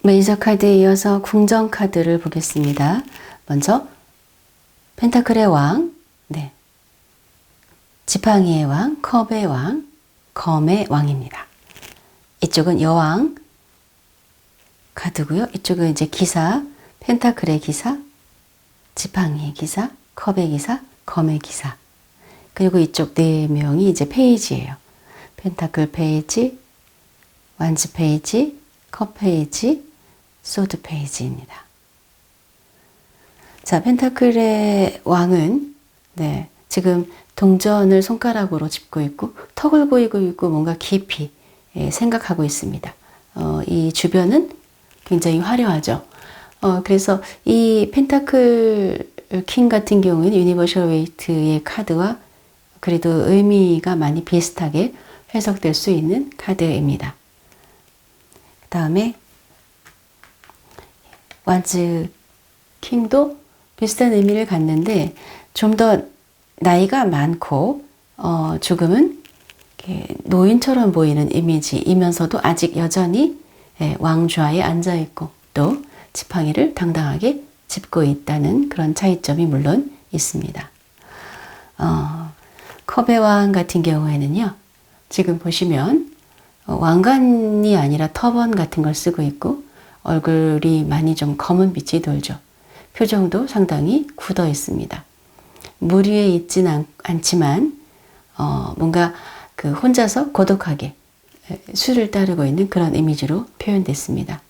메이저 카드에 이어서 궁전 카드를 보겠습니다. 먼저 펜타클의 왕, 네, 지팡이의 왕, 컵의 왕, 검의 왕입니다. 이쪽은 여왕 카드고요. 이쪽은 이제 기사, 펜타클의 기사, 지팡이의 기사, 컵의 기사, 검의 기사. 그리고 이쪽 네 명이 이제 페이지예요. 펜타클 페이지, 완즈 페이지, 컵 페이지, 소드 페이지입니다. 자, 펜타클의 왕은 네, 지금 동전을 손가락으로 짚고 있고 턱을 보이고 있고 뭔가 깊이 생각하고 있습니다. 이 주변은 굉장히 화려하죠. 그래서 이 펜타클 킹 같은 경우에는 유니버셜 웨이트의 카드와 그래도 의미가 많이 비슷하게 해석될 수 있는 카드입니다. 그 다음에 완즈 킹도 비슷한 의미를 갖는데 좀 더 나이가 많고 조금은 노인처럼 보이는 이미지이면서도 아직 여전히 왕좌에 앉아있고 또 지팡이를 당당하게 짚고 있다는 그런 차이점이 물론 있습니다. 컵의 왕 같은 경우에는요. 지금 보시면 왕관이 아니라 터번 같은 걸 쓰고 있고 얼굴이 많이 좀 검은 빛이 돌죠. 표정도 상당히 굳어 있습니다. 물 위에 있지는 않지만 뭔가 그 혼자서 고독하게 수를 따르고 있는 그런 이미지로 표현됐습니다.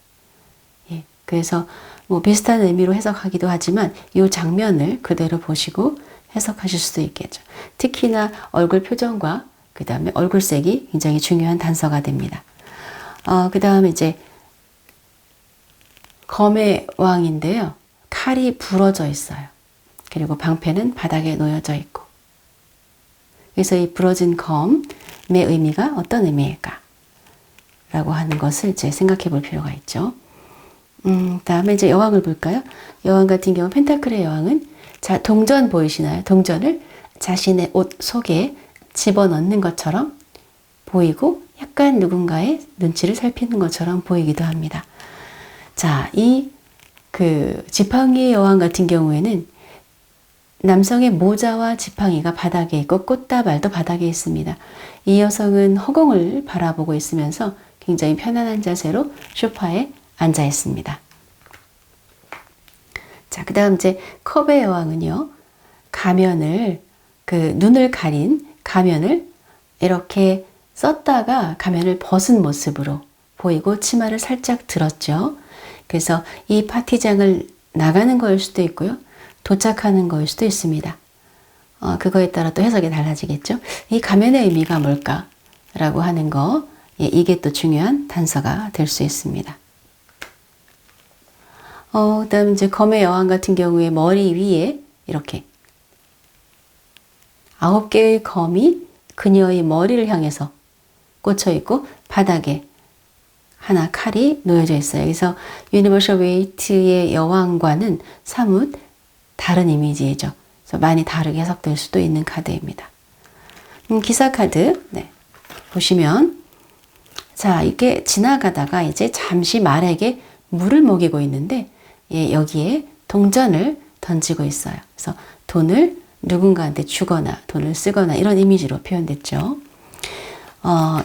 예, 그래서 뭐 비슷한 의미로 해석하기도 하지만 이 장면을 그대로 보시고 해석하실 수도 있겠죠. 특히나 얼굴 표정과 그 다음에 얼굴색이 굉장히 중요한 단서가 됩니다. 그 다음에 이제 검의 왕인데요. 칼이 부러져 있어요. 그리고 방패는 바닥에 놓여져 있고. 그래서 이 부러진 검의 의미가 어떤 의미일까? 라고 하는 것을 이제 생각해 볼 필요가 있죠. 다음에 이제 여왕을 볼까요? 여왕 같은 경우 펜타클의 여왕은 자, 동전 보이시나요? 동전을 자신의 옷 속에 집어넣는 것처럼 보이고 약간 누군가의 눈치를 살피는 것처럼 보이기도 합니다. 자, 이 지팡이의 여왕 같은 경우에는 남성의 모자와 지팡이가 바닥에 있고 꽃다발도 바닥에 있습니다. 이 여성은 허공을 바라보고 있으면서 굉장히 편안한 자세로 소파에 앉아 있습니다. 자, 그 다음 이제 컵의 여왕은요, 가면을, 눈을 가린 가면을 이렇게 썼다가 가면을 벗은 모습으로 보이고 치마를 살짝 들었죠. 그래서 이 파티장을 나가는 거일 수도 있고요. 도착하는 거일 수도 있습니다. 그거에 따라 또 해석이 달라지겠죠. 이 가면의 의미가 뭘까? 라고 하는 거, 이게 또 중요한 단서가 될 수 있습니다. 그 다음 이제 검의 여왕 같은 경우에 머리 위에 이렇게 9개의 검이 그녀의 머리를 향해서 꽂혀 있고 바닥에 하나 칼이 놓여져 있어요. 그래서 유니버셜 웨이트의 여왕과는 사뭇 다른 이미지죠. 그래서 많이 다르게 해석될 수도 있는 카드입니다. 기사 카드 네. 보시면 자 이게 지나가다가 이제 잠시 말에게 물을 먹이고 있는데 여기에 동전을 던지고 있어요. 그래서 돈을 누군가한테 주거나 돈을 쓰거나 이런 이미지로 표현됐죠.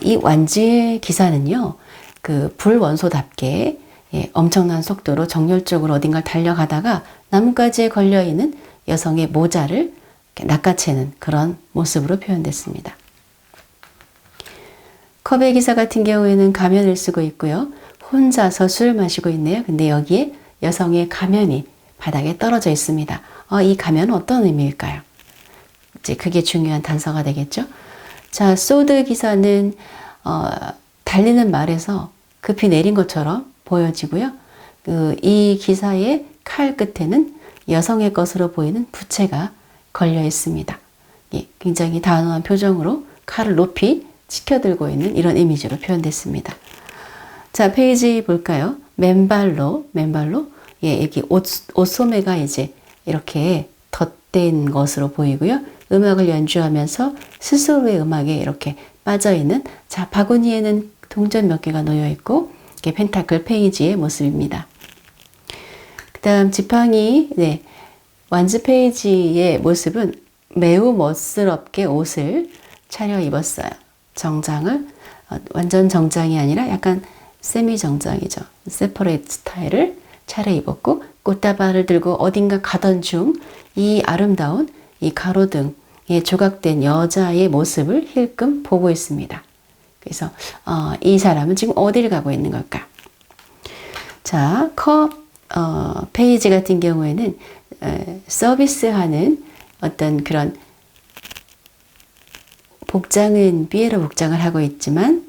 이 완지의 기사는요. 불원소답게 엄청난 속도로 정열적으로 어딘가를 달려가다가 나뭇가지에 걸려있는 여성의 모자를 낚아채는 그런 모습으로 표현됐습니다. 컵의 기사 같은 경우에는 가면을 쓰고 있고요. 혼자서 술을 마시고 있네요. 근데 여기에 여성의 가면이 바닥에 떨어져 있습니다. 이 가면은 어떤 의미일까요? 이제 그게 중요한 단서가 되겠죠. 자, 소드 기사는 달리는 말에서 급히 내린 것처럼 보여지고요. 이 기사의 칼 끝에는 여성의 것으로 보이는 부채가 걸려 있습니다. 굉장히 단호한 표정으로 칼을 높이 치켜들고 있는 이런 이미지로 표현됐습니다. 자, 페이지 볼까요? 맨발로, 여기 옷소매가 이제 이렇게 덧댄 것으로 보이고요. 음악을 연주하면서 스스로의 음악에 이렇게 빠져있는, 자, 바구니에는 동전 몇 개가 놓여 있고, 이게 펜타클 페이지의 모습입니다. 그 다음 지팡이 완즈 페이지의 모습은 매우 멋스럽게 옷을 차려 입었어요. 정장을 완전 정장이 아니라 약간 세미 정장이죠. 세퍼레이트 스타일을 차려 입었고 꽃다발을 들고 어딘가 가던 중 이 아름다운 이 가로등에 조각된 여자의 모습을 힐끔 보고 있습니다. 그래서 이 사람은 지금 어디를 가고 있는 걸까? 자, 페이지 같은 경우에는 서비스하는 어떤 그런 복장은 삐에로 복장을 하고 있지만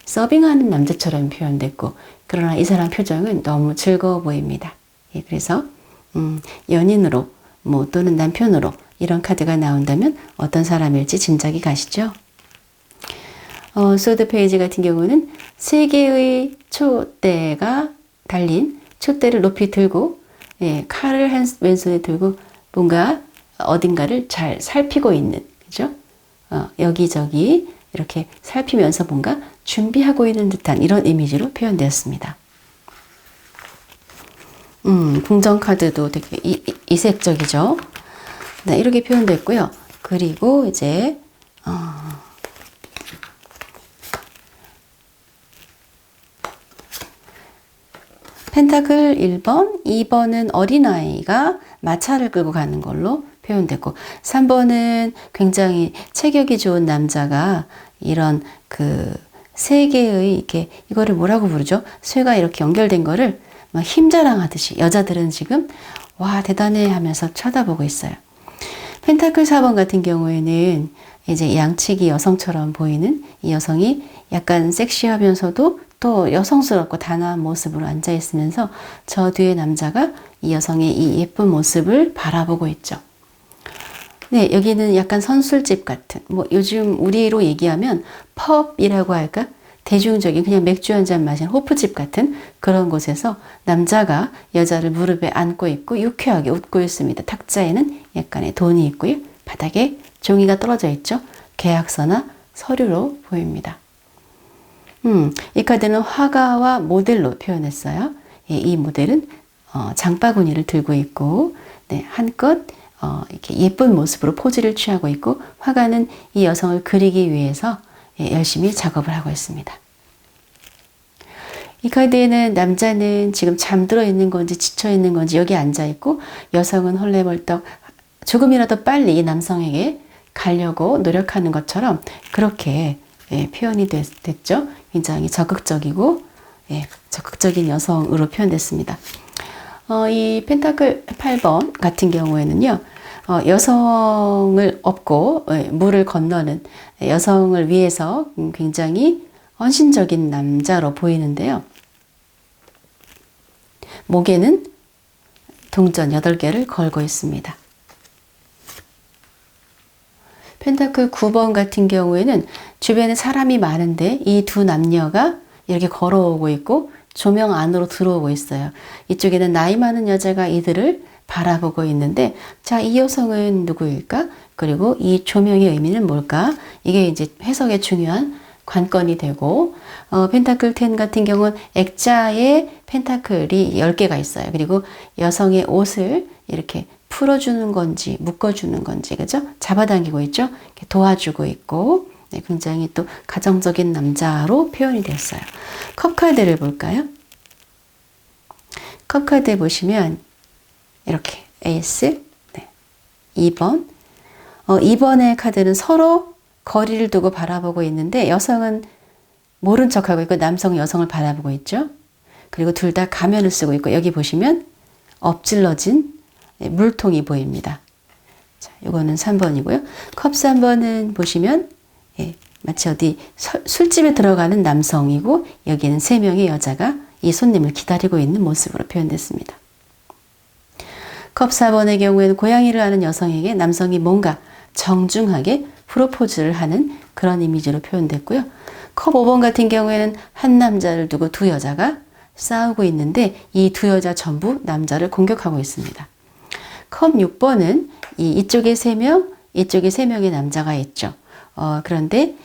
서빙하는 남자처럼 표현됐고 그러나 이 사람 표정은 너무 즐거워 보입니다. 예, 그래서 연인으로 또는 남편으로 이런 카드가 나온다면 어떤 사람일지 짐작이 가시죠? 소드 페이지 같은 경우는 세 개의 촛대가 달린 촛대를 높이 들고 칼을 왼손에 들고 뭔가 어딘가를 잘 살피고 있는, 그죠? 여기저기 이렇게 살피면서 뭔가 준비하고 있는 듯한 이런 이미지로 표현되었습니다. 궁정 카드도 되게 이색적이죠. 네, 이렇게 표현됐고요. 그리고 이제 펜타클 1번, 2번은 어린아이가 마차를 끌고 가는 걸로 표현됐고 3번은 굉장히 체격이 좋은 남자가 이런 세 개의 이거를 뭐라고 부르죠? 쇠가 이렇게 연결된 거를 막 힘자랑하듯이 여자들은 지금 와 대단해 하면서 쳐다보고 있어요. 펜타클 4번 같은 경우에는 이제 양치기 여성처럼 보이는 이 여성이 약간 섹시하면서도 또 여성스럽고 단아한 모습으로 앉아 있으면서 저 뒤에 남자가 이 여성의 이 예쁜 모습을 바라보고 있죠. 네, 여기는 약간 선술집 같은, 요즘 우리로 얘기하면 펍이라고 할까? 대중적인 그냥 맥주 한 잔 마시는 호프집 같은 그런 곳에서 남자가 여자를 무릎에 안고 있고 유쾌하게 웃고 있습니다. 탁자에는 약간의 돈이 있고요. 바닥에 종이가 떨어져 있죠. 계약서나 서류로 보입니다. 이 카드는 화가와 모델로 표현했어요. 이 모델은 장바구니를 들고 있고 한껏 이렇게 예쁜 모습으로 포즈를 취하고 있고 화가는 이 여성을 그리기 위해서 열심히 작업을 하고 있습니다. 이 카드에는 남자는 지금 잠들어 있는 건지 지쳐 있는 건지 여기 앉아 있고 여성은 헐레벌떡 조금이라도 빨리 이 남성에게 가려고 노력하는 것처럼 그렇게 표현이 됐죠. 굉장히 적극적이고 적극적인 여성으로 표현됐습니다. 이 펜타클 8번 같은 경우에는요. 여성을 업고 물을 건너는 여성을 위해서 굉장히 헌신적인 남자로 보이는데요. 목에는 동전 8개를 걸고 있습니다. 펜타클 9번 같은 경우에는 주변에 사람이 많은데 이 두 남녀가 이렇게 걸어오고 있고 조명 안으로 들어오고 있어요. 이쪽에는 나이 많은 여자가 이들을 바라보고 있는데 자, 이 여성은 누구일까? 그리고 이 조명의 의미는 뭘까? 이게 이제 해석에 중요한 관건이 되고 펜타클 10 같은 경우는 액자에 펜타클이 10개가 있어요. 그리고 여성의 옷을 이렇게 풀어주는 건지 묶어주는 건지 그죠? 잡아당기고 있죠? 도와주고 있고 굉장히 또 가정적인 남자로 표현이 됐어요. 컵 카드를 볼까요? 컵 카드 보시면 이렇게 에이스 2번 2번의 카드는 서로 거리를 두고 바라보고 있는데 여성은 모른 척하고 있고 남성 여성을 바라보고 있죠. 그리고 둘 다 가면을 쓰고 있고 여기 보시면 엎질러진 물통이 보입니다. 자, 이거는 3번이고요. 컵 3번은 보시면 마치 어디 술집에 들어가는 남성이고 여기는 3명의 여자가 이 손님을 기다리고 있는 모습으로 표현됐습니다. 컵 4번의 경우에는 고양이를 하는 여성에게 남성이 뭔가 정중하게 프로포즈를 하는 그런 이미지로 표현됐고요. 컵 5번 같은 경우에는 한 남자를 두고 두 여자가 싸우고 있는데 이 두 여자 전부 남자를 공격하고 있습니다. 컵 6번은 이쪽에 3명, 이쪽에 3명의 남자가 있죠. 그런데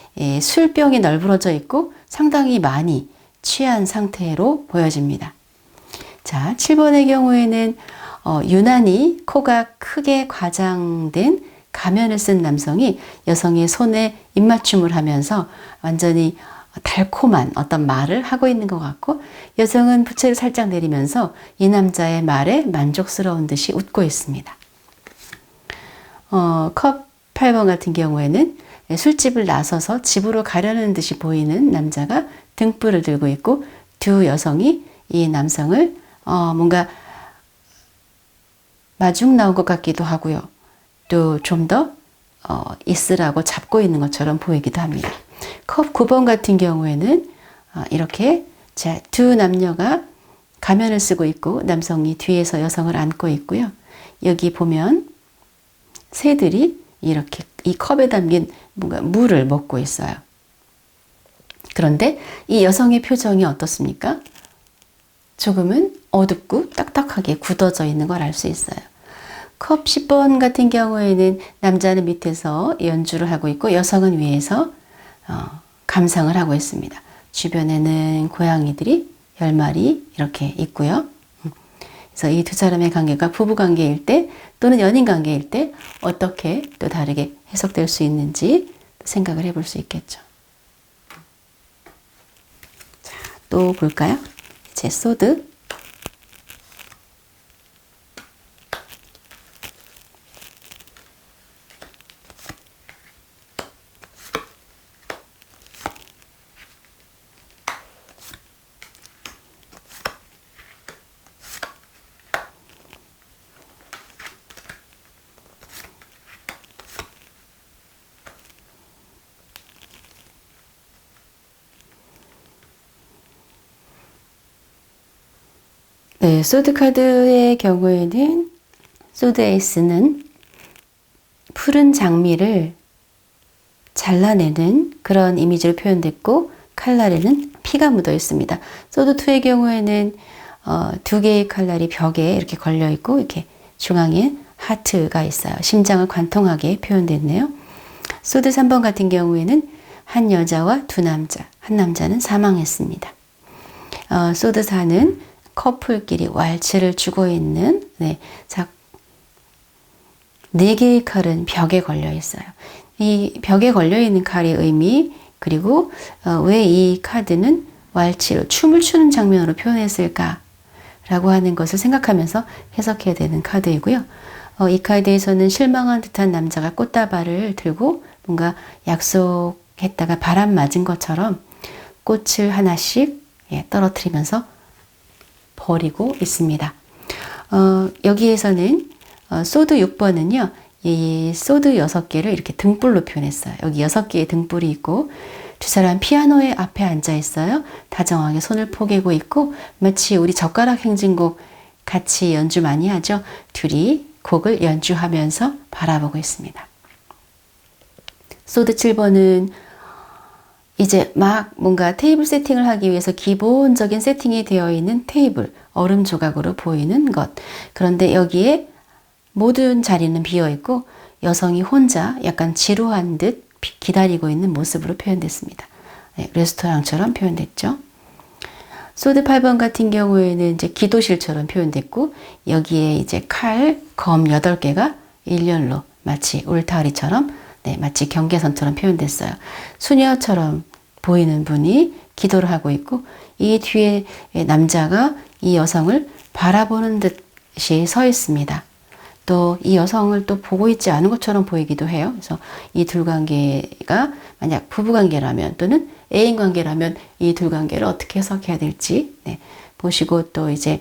술병이 널브러져 있고 상당히 많이 취한 상태로 보여집니다. 자, 7번의 경우에는 유난히 코가 크게 과장된 가면을 쓴 남성이 여성의 손에 입맞춤을 하면서 완전히 달콤한 어떤 말을 하고 있는 것 같고, 여성은 부채를 살짝 내리면서 이 남자의 말에 만족스러운 듯이 웃고 있습니다. 컵 8번 같은 경우에는 술집을 나서서 집으로 가려는 듯이 보이는 남자가 등불을 들고 있고, 두 여성이 이 남성을 뭔가 마중 나온 것 같기도 하고요. 또 좀 더 있으라고 잡고 있는 것처럼 보이기도 합니다. 컵 9번 같은 경우에는 이렇게 두 남녀가 가면을 쓰고 있고 남성이 뒤에서 여성을 안고 있고요. 여기 보면 새들이 이렇게 이 컵에 담긴 뭔가 물을 먹고 있어요. 그런데 이 여성의 표정이 어떻습니까? 조금은 어둡고 딱딱하게 굳어져 있는 걸 알 수 있어요. 컵 10번 같은 경우에는 남자는 밑에서 연주를 하고 있고 여성은 위에서 감상을 하고 있습니다. 주변에는 고양이들이 10마리 이렇게 있고요. 그래서 이 두 사람의 관계가 부부 관계일 때 또는 연인 관계일 때 어떻게 또 다르게 해석될 수 있는지 생각을 해볼 수 있겠죠. 자, 또 볼까요? 이제 소드. 네, 소드 카드의 경우에는 소드 에이스는 푸른 장미를 잘라내는 그런 이미지로 표현됐고 칼날에는 피가 묻어 있습니다. 소드 2의 경우에는 두 개의 칼날이 벽에 이렇게 걸려 있고 이렇게 중앙에 하트가 있어요. 심장을 관통하게 표현됐네요. 소드 3번 같은 경우에는 한 여자와 두 남자, 한 남자는 사망했습니다. 소드 4는 커플끼리 왈츠를 주고 있는 네 개의 칼은 벽에 걸려 있어요. 이 벽에 걸려 있는 칼의 의미, 그리고 왜 이 카드는 왈츠로 춤을 추는 장면으로 표현했을까 라고 하는 것을 생각하면서 해석해야 되는 카드이고요. 이 카드에서는 실망한 듯한 남자가 꽃다발을 들고 뭔가 약속했다가 바람 맞은 것처럼 꽃을 하나씩 떨어뜨리면서 버리고 있습니다. 여기에서는 소드 6번은요. 이 소드 6개를 이렇게 등불로 표현했어요. 여기 6개의 등불이 있고 두 사람 피아노의 앞에 앉아 있어요. 다정하게 손을 포개고 있고 마치 우리 젓가락 행진곡 같이 연주 많이 하죠. 둘이 곡을 연주하면서 바라보고 있습니다. 소드 7번은 이제 막 뭔가 테이블 세팅을 하기 위해서 기본적인 세팅이 되어 있는 테이블, 얼음 조각으로 보이는 것. 그런데 여기에 모든 자리는 비어 있고 여성이 혼자 약간 지루한 듯 기다리고 있는 모습으로 표현됐습니다. 네, 레스토랑처럼 표현됐죠. 소드 8번 같은 경우에는 이제 기도실처럼 표현됐고 여기에 이제 칼, 검 8개가 일렬로 마치 울타리처럼 마치 경계선처럼 표현됐어요. 수녀처럼 보이는 분이 기도를 하고 있고 이 뒤에 남자가 이 여성을 바라보는 듯이 서 있습니다. 또 이 여성을 또 보고 있지 않은 것처럼 보이기도 해요. 그래서 이 둘 관계가 만약 부부 관계라면 또는 애인 관계라면 이 둘 관계를 어떻게 해석해야 될지 보시고 또 이제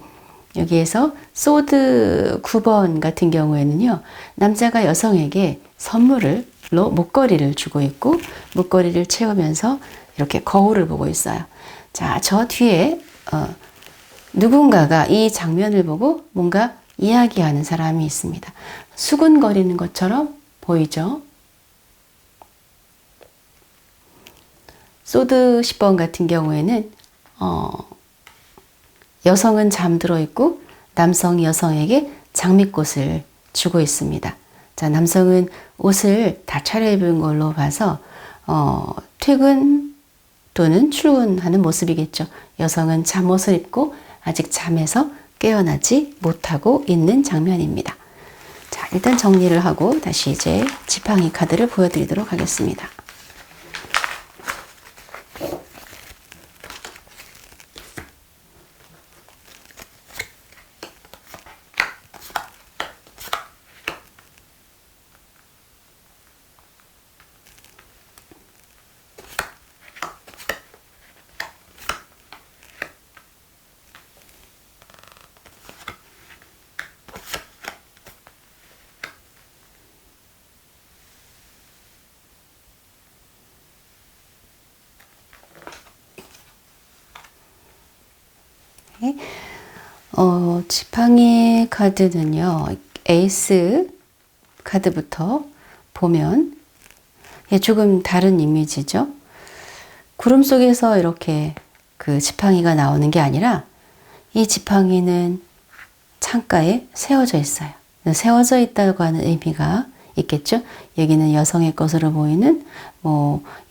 여기에서 소드 9번 같은 경우에는요. 남자가 여성에게 선물로 목걸이를 주고 있고 목걸이를 채우면서 이렇게 거울을 보고 있어요. 자, 저 뒤에 누군가가 이 장면을 보고 뭔가 이야기하는 사람이 있습니다. 수군거리는 것처럼 보이죠? 소드 10번 같은 경우에는 여성은 잠들어 있고 남성이 여성에게 장미꽃을 주고 있습니다. 자, 남성은 옷을 다 차려입은 걸로 봐서 퇴근 또는 출근하는 모습이겠죠. 여성은 잠옷을 입고 아직 잠에서 깨어나지 못하고 있는 장면입니다. 자, 일단 정리를 하고 다시 이제 지팡이 카드를 보여드리도록 하겠습니다. 지팡이 카드는요, 에이스 카드부터 보면 조금 다른 이미지죠. 구름 속에서 이렇게 그 지팡이가 나오는 게 아니라 이 지팡이는 창가에 세워져 있어요. 세워져 있다고 하는 의미가 있겠죠. 여기는 여성의 것으로 보이는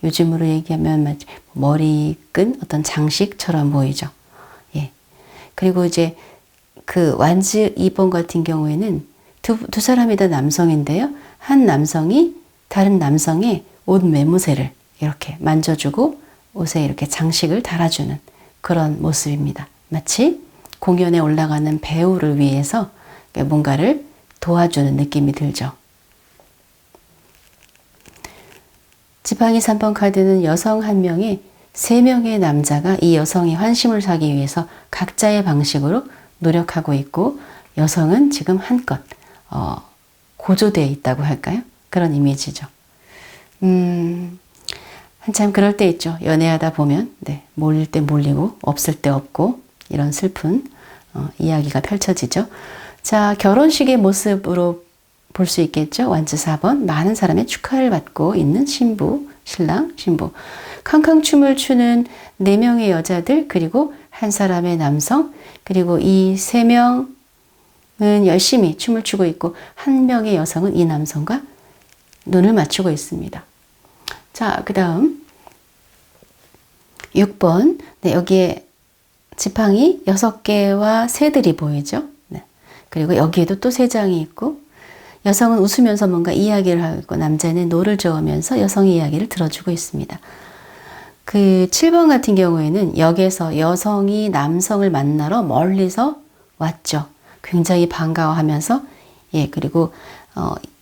요즘으로 얘기하면 머리끈 어떤 장식처럼 보이죠. 예. 그리고 이제 그 완즈 2번 같은 경우에는 두 사람이 다 남성인데요. 한 남성이 다른 남성의 옷 매무새를 이렇게 만져주고 옷에 이렇게 장식을 달아주는 그런 모습입니다. 마치 공연에 올라가는 배우를 위해서 뭔가를 도와주는 느낌이 들죠. 지팡이 3번 카드는 여성 한 명에 3명의 남자가 이 여성의 환심을 사기 위해서 각자의 방식으로 노력하고 있고 여성은 지금 한껏 고조되어 있다고 할까요? 그런 이미지죠. 한참 그럴 때 있죠. 연애하다 보면 몰릴 때 몰리고 없을 때 없고 이런 슬픈 이야기가 펼쳐지죠. 자, 결혼식의 모습으로 볼 수 있겠죠. 완즈 4번 많은 사람의 축하를 받고 있는 신부, 신랑, 신부. 캉캉 춤을 추는 4명의 여자들 그리고 한 사람의 남성 그리고 이 3명은 열심히 춤을 추고 있고 한 명의 여성은 이 남성과 눈을 맞추고 있습니다. 자, 그 다음 6번 여기에 지팡이 6개와 새들이 보이죠. 그리고 여기에도 또 3장이 있고 여성은 웃으면서 뭔가 이야기를 하고 있고 남자는 노를 저으면서 여성의 이야기를 들어주고 있습니다. 그 7번 같은 경우에는 역에서 여성이 남성을 만나러 멀리서 왔죠. 굉장히 반가워하면서 그리고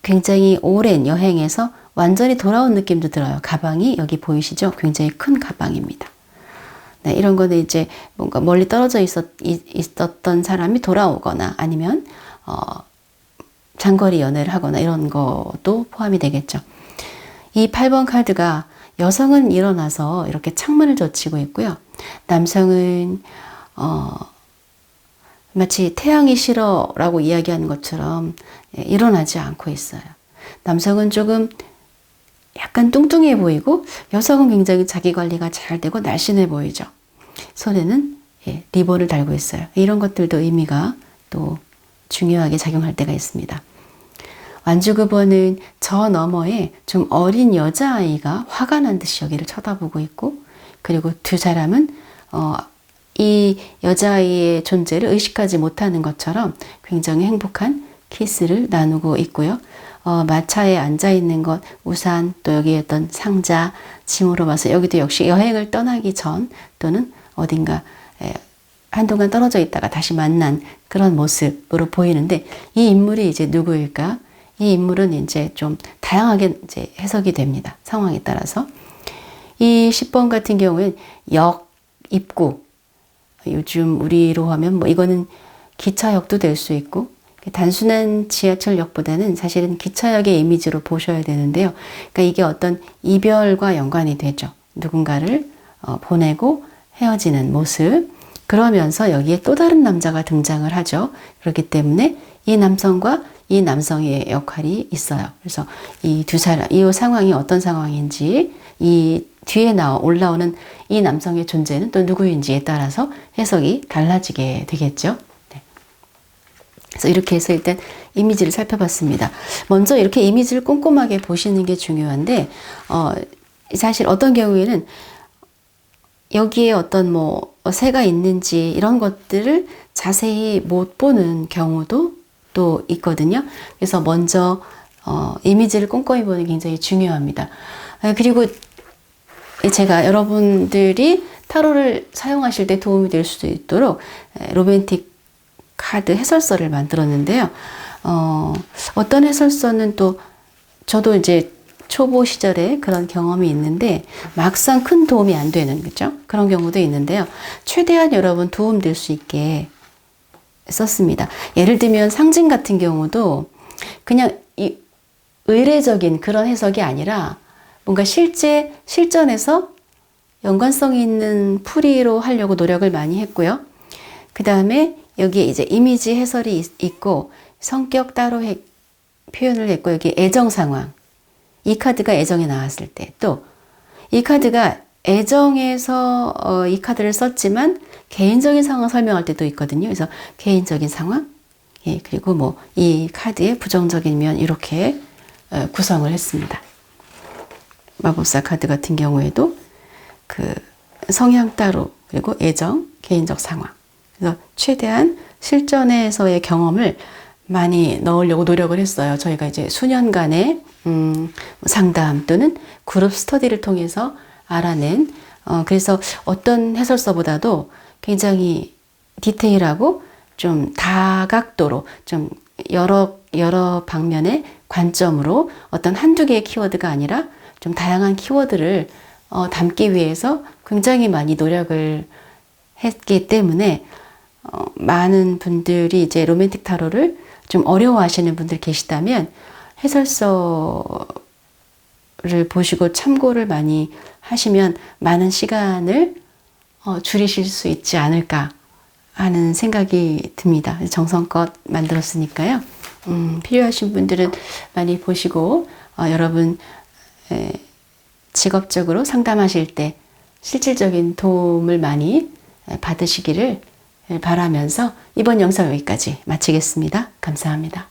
굉장히 오랜 여행에서 완전히 돌아온 느낌도 들어요. 가방이 여기 보이시죠? 굉장히 큰 가방입니다. 네, 이런 거는 이제 뭔가 멀리 떨어져 있었던 사람이 돌아오거나 아니면 장거리 연애를 하거나 이런 것도 포함이 되겠죠. 이 8번 카드가 여성은 일어나서 이렇게 창문을 젖히고 있고요. 남성은 마치 태양이 싫어라고 이야기하는 것처럼 일어나지 않고 있어요. 남성은 조금 약간 뚱뚱해 보이고 여성은 굉장히 자기 관리가 잘 되고 날씬해 보이죠. 손에는 리본을 달고 있어요. 이런 것들도 의미가 또 중요하게 작용할 때가 있습니다. 완주 9번은 저 너머에 좀 어린 여자아이가 화가 난 듯이 여기를 쳐다보고 있고 그리고 두 사람은 이 여자아이의 존재를 의식하지 못하는 것처럼 굉장히 행복한 키스를 나누고 있고요. 마차에 앉아있는 것, 우산, 또 여기에 어떤 상자, 짐으로 봐서 여기도 역시 여행을 떠나기 전 또는 어딘가 한동안 떨어져 있다가 다시 만난 그런 모습으로 보이는데 이 인물이 이제 누구일까? 이 인물은 이제 좀 다양하게 이제 해석이 됩니다. 상황에 따라서. 이 10번 같은 경우엔 역, 입구. 요즘 우리로 하면 이거는 기차역도 될 수 있고 단순한 지하철역보다는 사실은 기차역의 이미지로 보셔야 되는데요. 그러니까 이게 어떤 이별과 연관이 되죠. 누군가를 보내고 헤어지는 모습. 그러면서 여기에 또 다른 남자가 등장을 하죠. 그렇기 때문에 이 남성과 이 남성의 역할이 있어요. 그래서 이 두 사람, 이 상황이 어떤 상황인지, 이 뒤에 올라오는 이 남성의 존재는 또 누구인지에 따라서 해석이 달라지게 되겠죠. 네. 그래서 이렇게 해서 일단 이미지를 살펴봤습니다. 먼저 이렇게 이미지를 꼼꼼하게 보시는 게 중요한데, 사실 어떤 경우에는 여기에 어떤 뭐 새가 있는지 이런 것들을 자세히 못 보는 경우도 또 있거든요. 그래서 먼저 이미지를 꼼꼼히 보는 게 굉장히 중요합니다. 그리고 제가 여러분들이 타로를 사용하실 때 도움이 될 수도 있도록 로맨틱 카드 해설서를 만들었는데요. 어떤 해설서는 또 저도 이제 초보 시절에 그런 경험이 있는데 막상 큰 도움이 안 되는, 그죠? 그런 경우도 있는데요. 최대한 여러분 도움 될 수 있게 썼습니다. 예를 들면 상징 같은 경우도 그냥 의례적인 그런 해석이 아니라 뭔가 실제 실전에서 연관성 있는 풀이로 하려고 노력을 많이 했고요. 그 다음에 여기에 이제 이미지 해설이 있고 성격 따로 표현을 했고, 여기 애정 상황. 이 카드가 애정에 나왔을 때, 또 이 카드가 애정에서 이 카드를 썼지만 개인적인 상황 설명할 때도 있거든요. 그래서 개인적인 상황, 예, 그리고 뭐 이 카드의 부정적인 면 이렇게 구성을 했습니다. 마법사 카드 같은 경우에도 그 성향 따로, 그리고 애정, 개인적 상황. 그래서 최대한 실전에서의 경험을 많이 넣으려고 노력을 했어요. 저희가 이제 수년간의 상담 또는 그룹 스터디를 통해서 알아낸, 그래서 어떤 해설서보다도 굉장히 디테일하고 좀 다각도로 좀 여러 방면의 관점으로 어떤 한두 개의 키워드가 아니라 좀 다양한 키워드를 담기 위해서 굉장히 많이 노력을 했기 때문에 많은 분들이 이제 로맨틱 타로를 좀 어려워하시는 분들 계시다면 해설서를 보시고 참고를 많이 하시면 많은 시간을 줄이실 수 있지 않을까 하는 생각이 듭니다. 정성껏 만들었으니까요. 필요하신 분들은 많이 보시고 여러분 직업적으로 상담하실 때 실질적인 도움을 많이 받으시기를 바라면서 이번 영상 여기까지 마치겠습니다. 감사합니다.